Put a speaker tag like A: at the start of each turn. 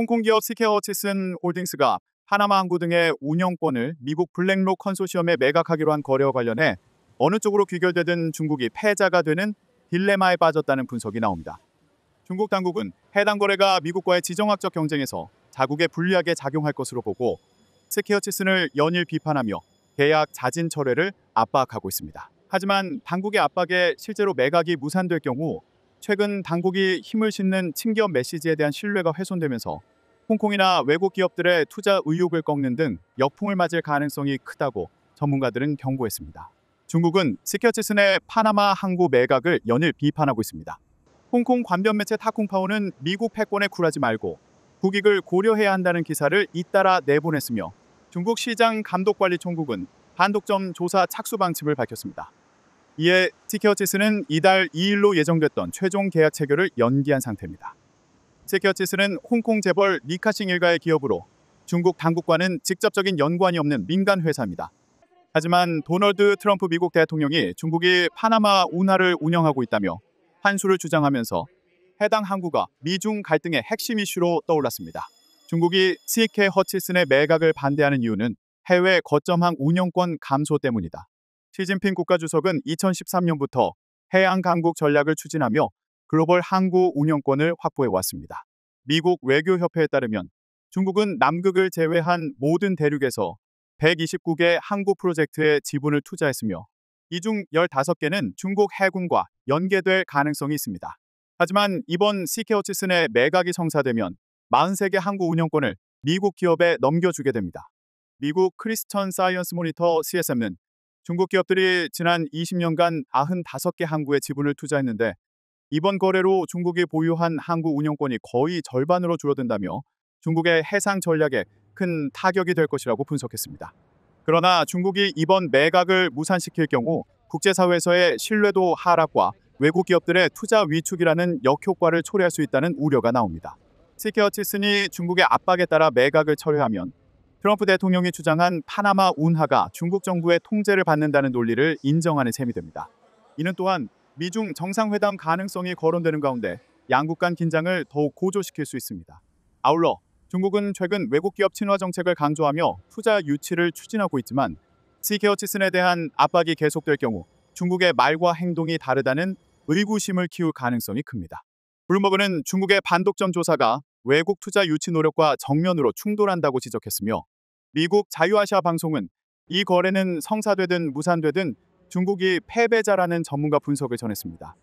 A: 홍콩 기업 스케어치슨 홀딩스가 파나마 항구 등의 운영권을 미국 블랙록 컨소시엄에 매각하기로 한 거래와 관련해 어느 쪽으로 귀결되든 중국이 패자가 되는 딜레마에 빠졌다는 분석이 나옵니다. 중국 당국은 해당 거래가 미국과의 지정학적 경쟁에서 자국에 불리하게 작용할 것으로 보고 스케어치슨을 연일 비판하며 계약 자진 철회를 압박하고 있습니다. 하지만 당국의 압박에 실제로 매각이 무산될 경우 최근 당국이 힘을 싣는 친기업 메시지에 대한 신뢰가 훼손되면서 홍콩이나 외국 기업들의 투자 의욕을 꺾는 등 역풍을 맞을 가능성이 크다고 전문가들은 경고했습니다. 중국은 스케어치슨의 파나마 항구 매각을 연일 비판하고 있습니다. 홍콩 관변 매체 타콩파오는 미국 패권에 굴하지 말고 국익을 고려해야 한다는 기사를 잇따라 내보냈으며 중국 시장 감독관리총국은 반독점 조사 착수 방침을 밝혔습니다. 이에 스케어치슨은 이달 2일로 예정됐던 최종 계약 체결을 연기한 상태입니다. 스케어치슨은 홍콩 재벌 리카싱 일가의 기업으로 중국 당국과는 직접적인 연관이 없는 민간 회사입니다. 하지만 도널드 트럼프 미국 대통령이 중국이 파나마 운하를 운영하고 있다며 환수를 주장하면서 해당 항구가 미중 갈등의 핵심 이슈로 떠올랐습니다. 중국이 CK 허치슨의 매각을 반대하는 이유는 해외 거점항 운영권 감소 때문이다. 시진핑 국가주석은 2013년부터 해양 강국 전략을 추진하며 글로벌 항구 운영권을 확보해 왔습니다. 미국 외교협회에 따르면 중국은 남극을 제외한 모든 대륙에서 129개 항구 프로젝트에 지분을 투자했으며 이 중 15개는 중국 해군과 연계될 가능성이 있습니다. 하지만 이번 스케어치슨의 매각이 성사되면 43개 항구 운영권을 미국 기업에 넘겨주게 됩니다. 미국 크리스천 사이언스 모니터 CSM은 중국 기업들이 지난 20년간 95개 항구에 지분을 투자했는데 이번 거래로 중국이 보유한 항구 운영권이 거의 절반으로 줄어든다며 중국의 해상 전략에 큰 타격이 될 것이라고 분석했습니다. 그러나 중국이 이번 매각을 무산시킬 경우 국제사회에서의 신뢰도 하락과 외국 기업들의 투자 위축이라는 역효과를 초래할 수 있다는 우려가 나옵니다. 스케어치슨이 중국의 압박에 따라 매각을 철회하면 트럼프 대통령이 주장한 파나마 운하가 중국 정부의 통제를 받는다는 논리를 인정하는 셈이 됩니다. 이는 또한 미중 정상회담 가능성이 거론되는 가운데 양국 간 긴장을 더욱 고조시킬 수 있습니다. 아울러 중국은 최근 외국 기업 친화 정책을 강조하며 투자 유치를 추진하고 있지만 스케어치슨에 대한 압박이 계속될 경우 중국의 말과 행동이 다르다는 의구심을 키울 가능성이 큽니다. 블룸버그는 중국의 반독점 조사가 외국 투자 유치 노력과 정면으로 충돌한다고 지적했으며 미국 자유아시아 방송은 이 거래는 성사되든 무산되든 중국이 패배자라는 전문가 분석을 전했습니다.